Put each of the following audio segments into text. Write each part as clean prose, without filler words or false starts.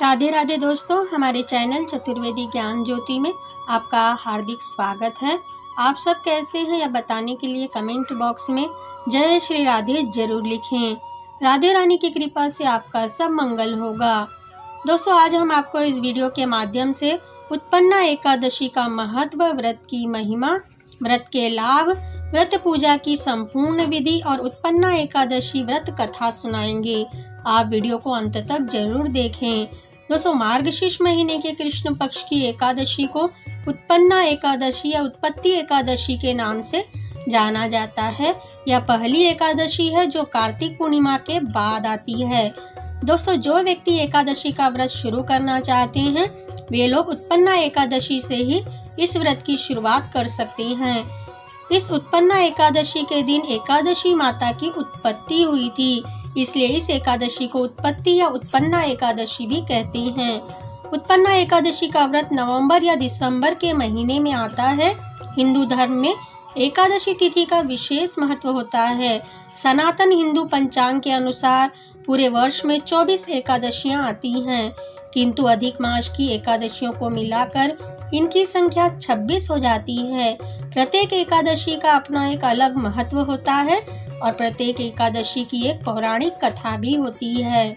राधे राधे दोस्तों, हमारे चैनल चतुर्वेदी ज्ञान ज्योति में आपका हार्दिक स्वागत है। आप सब कैसे हैं यह बताने के लिए कमेंट बॉक्स में जय श्री राधे जरूर लिखें। राधे रानी की कृपा से आपका सब मंगल होगा। दोस्तों, आज हम आपको इस वीडियो के माध्यम से उत्पन्ना एकादशी का महत्व, व्रत की महिमा, व्रत के लाभ, व्रत पूजा की संपूर्ण विधि और उत्पन्ना एकादशी व्रत कथा सुनाएंगे। आप वीडियो को अंत तक जरूर देखें। दोस्तों, मार्गशीर्ष महीने के कृष्ण पक्ष की एकादशी को उत्पन्ना एकादशी या उत्पत्ति एकादशी के नाम से जाना जाता है। यह पहली एकादशी है जो कार्तिक पूर्णिमा के बाद आती है। दोस्तों, जो व्यक्ति एकादशी का व्रत शुरू करना चाहते हैं वे लोग उत्पन्ना एकादशी से ही इस व्रत की शुरुआत कर सकते हैं। इस उत्पन्ना एकादशी के दिन एकादशी माता की उत्पत्ति हुई थी, इसलिए इस एकादशी को उत्पत्ति या उत्पन्ना एकादशी भी कहते हैं। उत्पन्ना एकादशी का व्रत नवंबर या दिसंबर के महीने में आता है। हिंदू धर्म में एकादशी तिथि का विशेष महत्व होता है। सनातन हिंदू पंचांग के अनुसार पूरे वर्ष में 24 एकादशियां आती हैं, किंतु अधिक मास की एकादशियों को मिलाकर इनकी संख्या 26 हो जाती है। प्रत्येक एकादशी का अपना एक अलग महत्व होता है और प्रत्येक एकादशी की एक पौराणिक कथा भी होती है।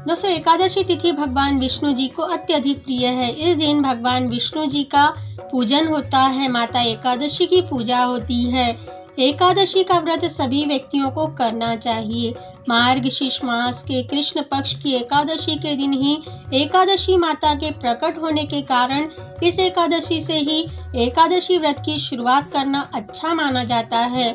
दोस्तों, एकादशी तिथि भगवान विष्णु जी को अत्यधिक प्रिय है। इस दिन भगवान विष्णु जी का पूजन होता है, माता एकादशी की पूजा होती है। एकादशी का व्रत सभी व्यक्तियों को करना चाहिए। मार्गशीर्ष मास के कृष्ण पक्ष की एकादशी के दिन ही एकादशी माता के प्रकट होने के कारण इस एकादशी से ही एकादशी व्रत की शुरुआत करना अच्छा माना जाता है।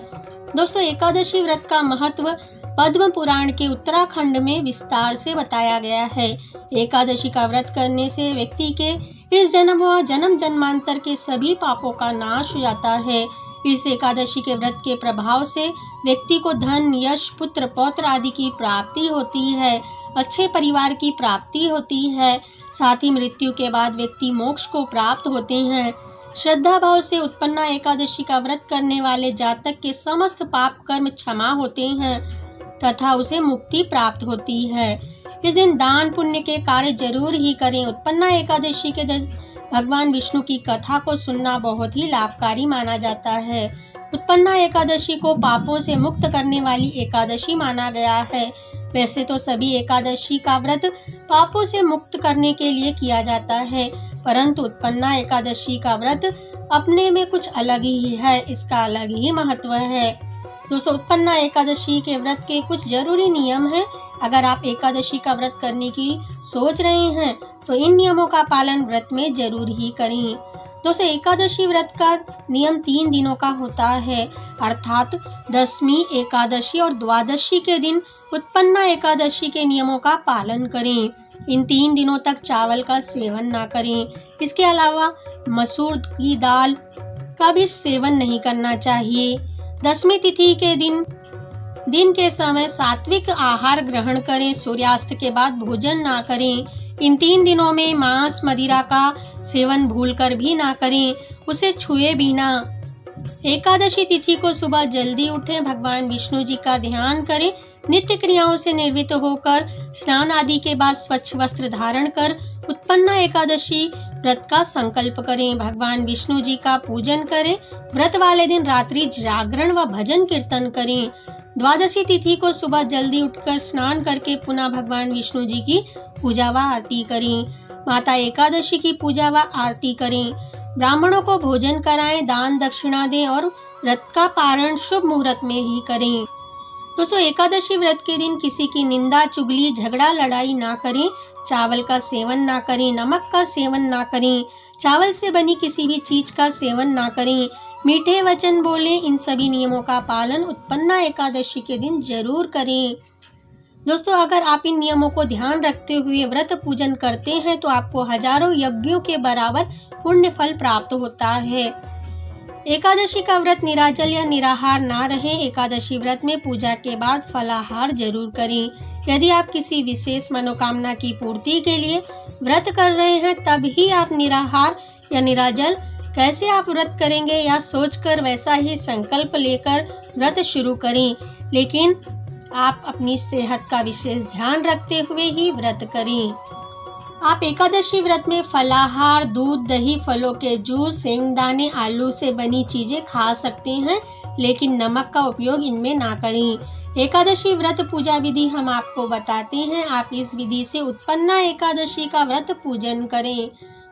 दोस्तों, एकादशी व्रत का महत्व पद्म पुराण के उत्तराखंड में विस्तार से बताया गया है। एकादशी का व्रत करने से व्यक्ति के इस जन्म व जन्म जन्मांतर के सभी पापों का नाश हो जाता है। इस एकादशी के व्रत के प्रभाव से व्यक्ति को धन, यश, पुत्र, पौत्र आदि की प्राप्ति होती है, अच्छे परिवार की प्राप्ति होती है, साथ ही मृत्यु के बाद व्यक्ति मोक्ष को प्राप्त होते हैं। श्रद्धा भाव से उत्पन्ना एकादशी का व्रत करने वाले जातक के समस्त पाप कर्म क्षमा होते हैं तथा उसे मुक्ति प्राप्त होती है। इस दिन दान पुण्य के कार्य जरूर ही करें। उत्पन्ना एकादशी के दिन भगवान विष्णु की कथा को सुनना बहुत ही लाभकारी माना जाता है। उत्पन्ना एकादशी को पापों से मुक्त करने वाली एकादशी माना गया है। वैसे तो सभी एकादशी का व्रत पापों से मुक्त करने के लिए किया जाता है, परंतु उत्पन्ना एकादशी का व्रत अपने में कुछ अलग ही है, इसका अलग ही महत्व है। दोस्तों, उत्पन्ना एकादशी के व्रत के कुछ जरूरी नियम हैं। अगर आप एकादशी का व्रत करने की सोच रहे हैं तो इन नियमों का पालन व्रत में जरूर ही करें। दोस्तों, एकादशी व्रत का नियम 3 दिनों का होता है, अर्थात दशमी, एकादशी और द्वादशी के दिन उत्पन्ना एकादशी के नियमों का पालन करें। इन 3 दिनों तक चावल का सेवन ना करें। इसके अलावा मसूर की दाल का भी सेवन नहीं करना चाहिए। दशमी तिथि के दिन के समय सात्विक आहार ग्रहण करें। सूर्यास्त के बाद भोजन ना करें। इन 3 दिनों में मांस, मदिरा का सेवन भूलकर भी ना करें, उसे छुए भी ना। एकादशी तिथि को सुबह जल्दी उठें, भगवान विष्णु जी का ध्यान करें, नित्य क्रियाओं से निवृत्त होकर स्नान आदि के बाद स्वच्छ वस्त्र धारण कर उत्पन्ना एकादशी व्रत का संकल्प करें। भगवान विष्णु जी का पूजन करें। व्रत वाले दिन रात्रि जागरण व भजन कीर्तन करें। द्वादशी तिथि को सुबह जल्दी उठकर स्नान करके पुनः भगवान विष्णु जी की पूजा व आरती करें। माता एकादशी की पूजा व आरती करें। ब्राह्मणों को भोजन कराएं, दान दक्षिणा दें और व्रत का पारण शुभ मुहूर्त में ही करें। दोस्तों, एकादशी व्रत के दिन किसी की निंदा, चुगली, झगड़ा, लड़ाई ना करें। चावल का सेवन ना करें, नमक का सेवन ना करें, चावल से बनी किसी भी चीज का सेवन ना करें, मीठे वचन बोलें। इन सभी नियमों का पालन उत्पन्ना एकादशी के दिन जरूर करें। दोस्तों, अगर आप इन नियमों को ध्यान रखते हुए व्रत पूजन करते हैं तो आपको हजारों यज्ञों के बराबर पुण्य फल प्राप्त होता है। एकादशी का व्रत निराजल या निराहार ना रहें। एकादशी व्रत में पूजा के बाद फलाहार जरूर करें। यदि आप किसी विशेष मनोकामना की पूर्ति के लिए व्रत कर रहे हैं तब ही आप निराहार या निराजल कैसे आप व्रत करेंगे या सोचकर वैसा ही संकल्प लेकर व्रत शुरू करें, लेकिन आप अपनी सेहत का विशेष ध्यान रखते हुए ही व्रत करें। आप एकादशी व्रत में फलाहार, दूध, दही, फलों के जूस, सेंगदाने, आलू से बनी चीजें खा सकते हैं, लेकिन नमक का उपयोग इनमें ना करें। एकादशी व्रत पूजा विधि हम आपको बताते हैं। आप इस विधि से उत्पन्ना एकादशी का व्रत पूजन करें।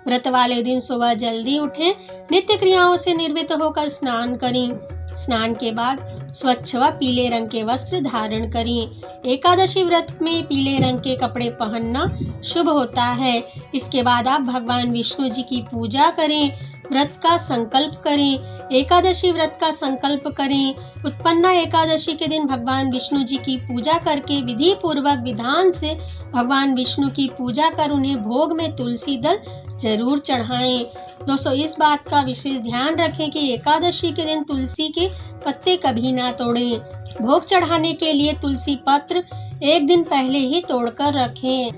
व्रत वाले दिन सुबह जल्दी उठें, नित्य क्रियाओं से निर्वृत्त होकर स्नान करें। स्नान के बाद स्वच्छ व पीले रंग के वस्त्र धारण करें। एकादशी व्रत में पीले रंग के कपड़े पहनना शुभ होता है। इसके बाद आप भगवान विष्णु जी की पूजा करें, व्रत का संकल्प करें। एकादशी व्रत का संकल्प करें। उत्पन्ना एकादशी के दिन भगवान विष्णु जी की पूजा करके विधि पूर्वक विधान से भगवान विष्णु की पूजा कर उन्हें भोग में तुलसी दल जरूर चढ़ाएं। दोस्तों, इस बात का विशेष ध्यान रखें कि एकादशी के दिन तुलसी के पत्ते कभी ना तोड़ें। भोग चढ़ाने के लिए तुलसी पत्र एक दिन पहले ही तोड़कर रखें।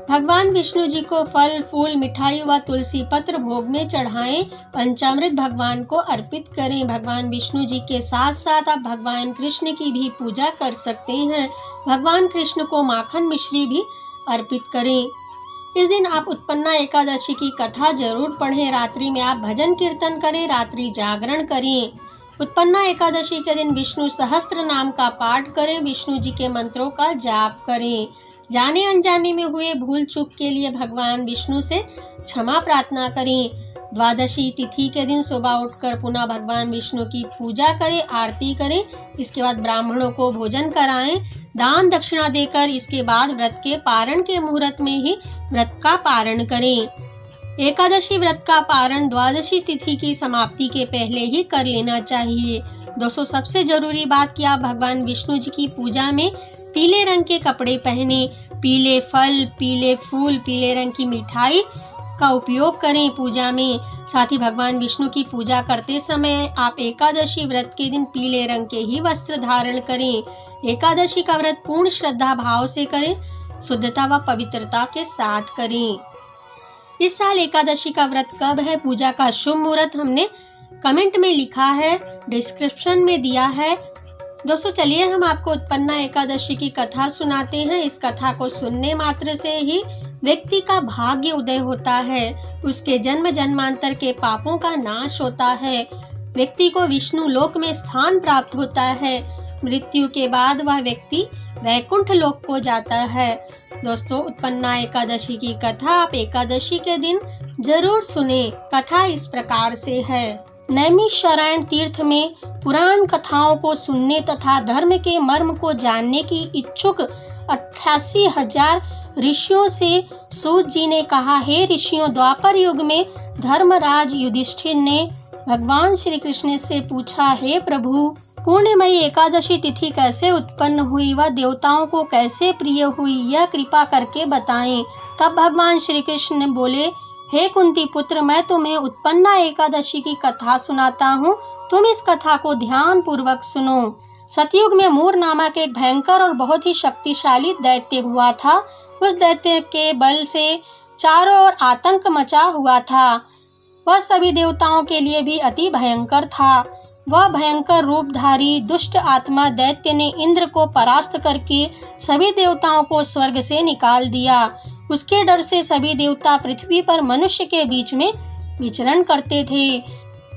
भगवान विष्णु जी को फल, फूल, मिठाई व तुलसी पत्र भोग में चढ़ाएं। पंचामृत भगवान को अर्पित करें। भगवान विष्णु जी के साथ साथ आप भगवान कृष्ण की भी पूजा कर सकते हैं। भगवान कृष्ण को माखन मिश्री भी अर्पित करें। इस दिन आप उत्पन्ना एकादशी की कथा जरूर पढ़ें। रात्रि में आप भजन कीर्तन करें, रात्रि जागरण करें। उत्पन्ना एकादशी के दिन विष्णु सहस्त्र नाम का पाठ करें। विष्णु जी के मंत्रों का जाप करें। जाने अनजाने में हुए भूल चूक के लिए भगवान विष्णु से क्षमा प्रार्थना करें। द्वादशी तिथि के दिन सुबह उठकर पुनः भगवान विष्णु की पूजा करें, आरती करें। इसके बाद ब्राह्मणों को भोजन कराएं, दान दक्षिणा देकर इसके बाद व्रत के पारण के मुहूर्त में ही व्रत का पारण करें। एकादशी व्रत का पारण द्वादशी तिथि की समाप्ति के पहले ही कर लेना चाहिए। दोस्तों, सबसे जरूरी बात कि आप भगवान विष्णु जी की पूजा में पीले रंग के कपड़े पहने, पीले फल, पीले फूल, पीले रंग की मिठाई का उपयोग करें पूजा में। साथ ही भगवान विष्णु की पूजा करते समय आप एकादशी व्रत के दिन पीले रंग के ही वस्त्र धारण करें। एकादशी का व्रत पूर्ण श्रद्धा भाव से करें, शुद्धता व पवित्रता के साथ करें। इस साल एकादशी का व्रत कब है, पूजा का शुभ मुहूर्त हमने कमेंट में लिखा है, डिस्क्रिप्शन में दिया है। दोस्तों, चलिए हम आपको उत्पन्ना एकादशी की कथा सुनाते हैं। इस कथा को सुनने मात्र से ही व्यक्ति का भाग्य उदय होता है, उसके जन्म जन्मांतर के पापों का नाश होता है, व्यक्ति को विष्णु लोक में स्थान प्राप्त होता है। मृत्यु के बाद वह व्यक्ति वैकुंठ लोक को जाता है। दोस्तों, उत्पन्ना एकादशी की कथा आप एकादशी के दिन जरूर सुने। कथा इस प्रकार से है। नैमिषारण्य तीर्थ में पुराण कथाओं को सुनने तथा धर्म के मर्म को जानने की इच्छुक 88,000 ऋषियों से सूत जी ने कहा, हे ऋषियों, द्वापर युग में धर्मराज युधिष्ठिर ने भगवान श्री कृष्ण से पूछा, हे प्रभु, पूर्णिमयी एकादशी तिथि कैसे उत्पन्न हुई व देवताओं को कैसे प्रिय हुई, यह कृपा करके बताएं। तब भगवान श्री कृष्ण ने बोले, हे कुंती पुत्र, मैं तुम्हें उत्पन्ना एकादशी की कथा सुनाता हूँ, तुम इस कथा को ध्यान पूर्वक सुनो। सतयुग में मूर नामक एक भयंकर और बहुत ही शक्तिशाली दैत्य हुआ था। उस दैत्य के बल से चारों ओर आतंक मचा हुआ था। वह सभी देवताओं के लिए भी अति भयंकर था। वह भयंकर रूपधारी दुष्ट आत्मा दैत्य ने इंद्र को परास्त करके सभी देवताओं को स्वर्ग से निकाल दिया। उसके डर से सभी देवता पृथ्वी पर मनुष्य के बीच में विचरण करते थे।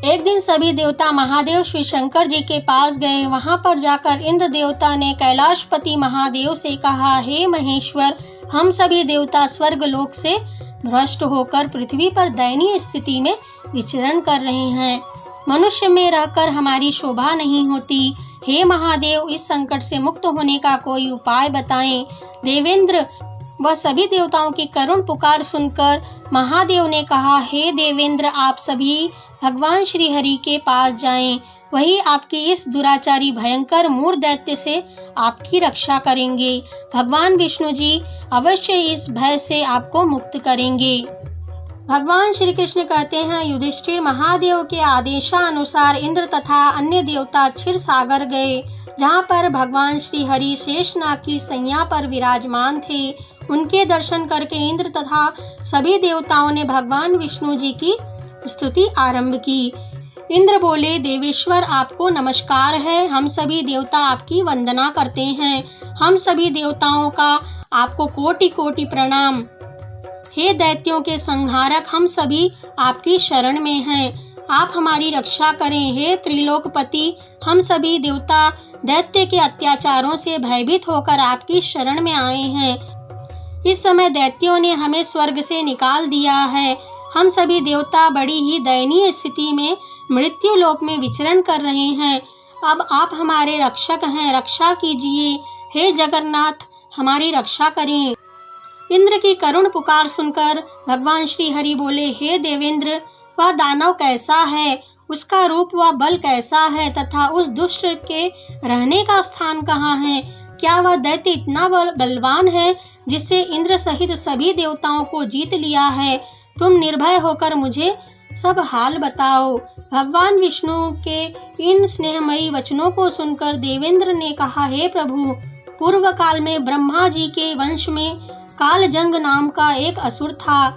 एक दिन सभी देवता महादेव श्री शंकर जी के पास गए। वहां पर जाकर इंद्र देवता ने कैलाशपति महादेव से कहा, हे महेश्वर, हम सभी देवता स्वर्ग लोक से भ्रष्ट होकर पृथ्वी पर दयनीय स्थिति में विचरण कर रहे हैं। मनुष्य में रहकर हमारी शोभा नहीं होती। हे महादेव, इस संकट से मुक्त होने का कोई उपाय बताएं। देवेंद्र वह सभी देवताओं की करुण पुकार सुनकर महादेव ने कहा, हे देवेंद्र, आप सभी भगवान श्री हरि के पास जाएं। वही आपकी इस दुराचारी भयंकर मूर दैत्य से आपकी रक्षा करेंगे। भगवान विष्णु जी अवश्य इस भय से आपको मुक्त करेंगे। भगवान श्री कृष्ण कहते हैं, युधिष्ठिर, महादेव के आदेशानुसार इंद्र तथा अन्य देवता क्षीर सागर गए, जहाँ पर भगवान श्री हरि शेषनाग की सैया पर विराजमान थे। उनके दर्शन करके इंद्र तथा सभी देवताओं ने भगवान विष्णु जी की स्तुति आरंभ की। इंद्र बोले, देवेश्वर, आपको नमस्कार है। हम सभी देवता आपकी वंदना करते हैं। हम सभी देवताओं का आपको कोटि कोटि प्रणाम। हे दैत्यों के संहारक, हम सभी आपकी शरण में हैं। आप हमारी रक्षा करें। हे त्रिलोकपति, हम सभी देवता दैत्य के अत्याचारों से भयभीत होकर आपकी शरण में आए हैं। इस समय दैत्यों ने हमें स्वर्ग से निकाल दिया है। हम सभी देवता बड़ी ही दयनीय स्थिति में मृत्यु लोक में विचरण कर रहे हैं। अब आप हमारे रक्षक हैं, रक्षा कीजिए। हे जगन्नाथ, हमारी रक्षा करें। इंद्र की करुण पुकार सुनकर भगवान श्री हरि बोले, हे देवेंद्र, वह दानव कैसा है, उसका रूप व बल कैसा है तथा उस दुष्ट के रहने का स्थान कहाँ है? क्या वह दैत्य इतना बलवान है जिससे इंद्र सहित सभी देवताओं को जीत लिया है? तुम निर्भय होकर मुझे सब हाल बताओ। भगवान विष्णु के इन स्नेहमयी वचनों को सुनकर देवेंद्र ने कहा, हे प्रभु, पूर्व काल में ब्रह्मा जी के वंश में कालजंग नाम का एक असुर था,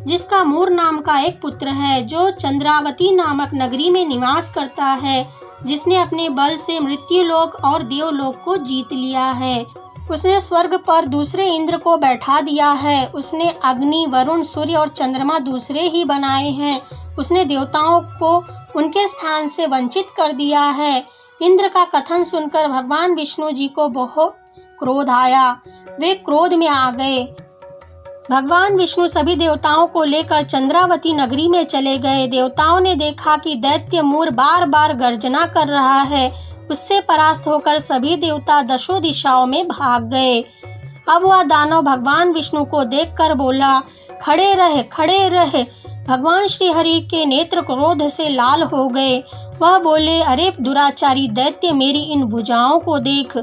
जिसका मूर नाम का एक पुत्र है, जो चंद्रावती नामक नगरी में निवास करता है, जिसने अपने बल से मृत्युलोक और देवलोक को जीत लिया है। उसने स्वर्ग पर दूसरे इंद्र को बैठा दिया है। उसने अग्नि, वरुण, सूर्य और चंद्रमा दूसरे ही बनाए हैं। उसने देवताओं को उनके स्थान से वंचित कर दिया है। इंद्र का कथन सुनकर भगवान विष्णु जी को बहुत क्रोध आया। वे क्रोध में आ गए। भगवान विष्णु सभी देवताओं को लेकर चंद्रावती नगरी में चले गए। देवताओं ने देखा कि दैत्य मूर बार बार गर्जना कर रहा है। उससे परास्त होकर सभी देवता दशों दिशाओं में भाग गए। अब वह दानव भगवान विष्णु को देखकर बोला, खड़े रहे, खड़े रहे। भगवान श्री हरि के नेत्र क्रोध से लाल हो गए। वह बोले, अरे दुराचारी दैत्य, मेरी इन भुजाओं को देख।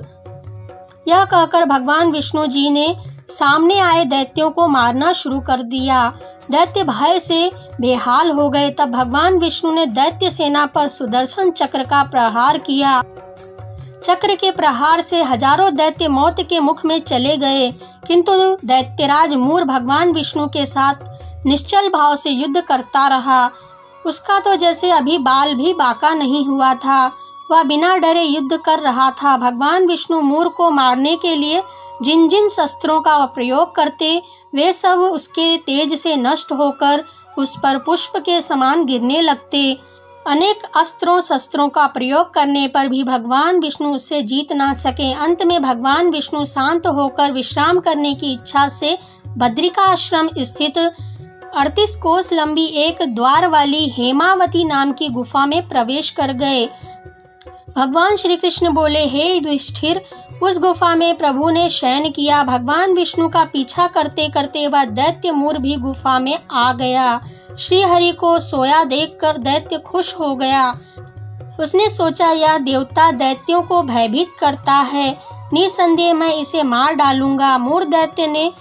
यह कहकर भगवान विष्णु जी ने सामने आए दैत्यों को मारना शुरू कर दिया। दैत्य भय से बेहाल हो गए। तब भगवान विष्णु ने दैत्य सेना पर सुदर्शन चक्र का प्रहार किया। चक्र के प्रहार से हजारों दैत्य मौत के मुख में चले गए, किंतु दैत्यराज मूर भगवान विष्णु के साथ निश्चल भाव से युद्ध करता रहा। उसका तो जैसे अभी बाल भी बाका नहीं हुआ था। वह बिना डरे युद्ध कर रहा था। भगवान विष्णु मूर को मारने के लिए जिन जिन शस्त्रों का प्रयोग करते, वे सब उसके तेज से नष्ट होकर उस पर पुष्प के समान गिरने लगते। अनेक अस्त्रों शस्त्रों का प्रयोग करने पर भी भगवान विष्णु उससे जीत ना सके। अंत में भगवान विष्णु शांत होकर विश्राम करने की इच्छा से बद्रिका आश्रम स्थित 38 कोस लंबी एक द्वार वाली हेमावती नाम की गुफा में प्रवेश कर गए। भगवान श्री कृष्ण बोले, हे युधिष्ठिर, उस गुफा में प्रभु ने शयन किया। भगवान विष्णु का पीछा करते करते वह दैत्य मूर भी गुफा में आ गया। श्री हरि को सोया देखकर दैत्य खुश हो गया। उसने सोचा, यह देवता दैत्यों को भयभीत करता है, निसंदेह मैं इसे मार डालूंगा। मूर दैत्य ने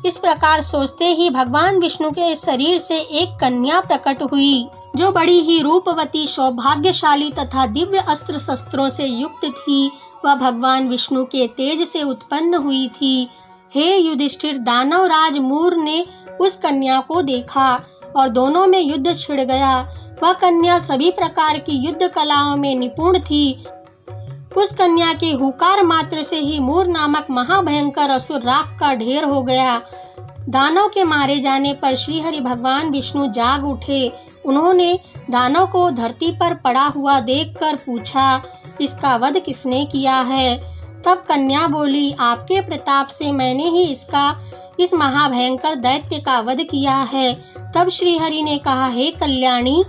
इस प्रकार सोचते ही भगवान विष्णु के शरीर से एक कन्या प्रकट हुई, जो बड़ी ही रूपवती, सौभाग्यशाली तथा दिव्य अस्त्र शस्त्रों से युक्त थी। वह भगवान विष्णु के तेज से उत्पन्न हुई थी। हे युधिष्ठिर, दानव राज मूर ने उस कन्या को देखा और दोनों में युद्ध छिड़ गया। वह कन्या सभी प्रकार की युद्ध कलाओं में निपुण थी। उस कन्या के हुकार मात्र से ही मूर नामक महाभयंकर असुर राख का ढेर हो गया। दानव के मारे जाने पर श्री हरि भगवान विष्णु जाग उठे। उन्होंने दानव को धरती पर पड़ा हुआ देखकर पूछा, इसका वध किसने किया है? तब कन्या बोली, आपके प्रताप से मैंने ही इस महाभयंकर दैत्य का वध किया है। तब श्री हरि ने कहा, हे कल्याणी,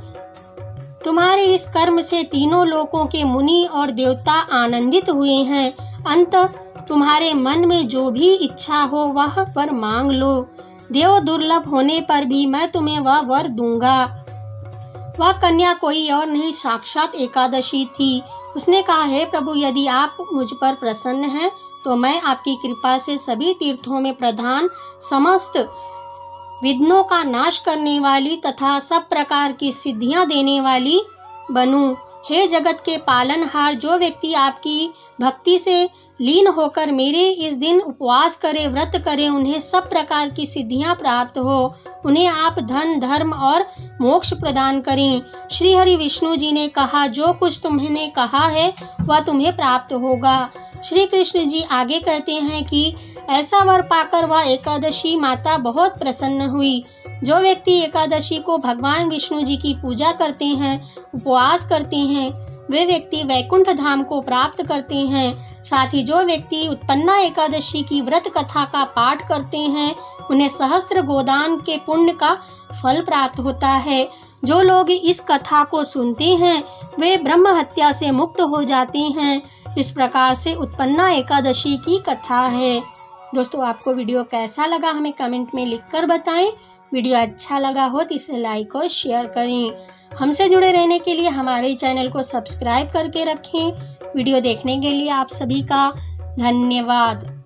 तुम्हारे इस कर्म से तीनों लोकों के मुनि और देवता आनंदित हुए हैं। अंत तुम्हारे मन में जो भी इच्छा हो वह वर मांग लो। देव दुर्लभ होने पर भी मैं तुम्हें वह वर दूंगा। वह कन्या कोई और नहीं, साक्षात एकादशी थी। उसने कहा, हे प्रभु, यदि आप मुझ पर प्रसन्न हैं तो मैं आपकी कृपा से सभी तीर्थों में प्रधान, समस्त विघ्नों का नाश करने वाली तथा सब प्रकार की सिद्धियां देने वाली बनूं। हे जगत के पालनहार, जो व्यक्ति आपकी भक्ति से लीन होकर मेरे इस दिन उपवास करे, व्रत करे, उन्हें सब प्रकार की सिद्धियां प्राप्त हो। उन्हें आप धन, धर्म और मोक्ष प्रदान करें। श्री हरि विष्णु जी ने कहा, जो कुछ तुमने कहा है वह तुम्हें प्राप्त होगा। श्री कृष्ण जी आगे कहते हैं कि ऐसा वर पाकर वह एकादशी माता बहुत प्रसन्न हुई। जो व्यक्ति एकादशी को भगवान विष्णु जी की पूजा करते हैं, उपवास करते हैं, वे व्यक्ति वैकुंठ धाम को प्राप्त करते हैं। साथ ही जो व्यक्ति उत्पन्ना एकादशी की व्रत कथा का पाठ करते हैं, उन्हें सहस्त्र गोदान के पुण्य का फल प्राप्त होता है। जो लोग इस कथा को सुनते हैं, वे ब्रह्म हत्या से मुक्त हो जाते हैं। इस प्रकार से उत्पन्ना एकादशी की कथा है। दोस्तों, आपको वीडियो कैसा लगा हमें कमेंट में लिखकर बताएं। वीडियो अच्छा लगा हो तो इसे लाइक और शेयर करें। हमसे जुड़े रहने के लिए हमारे चैनल को सब्सक्राइब करके रखें। वीडियो देखने के लिए आप सभी का धन्यवाद।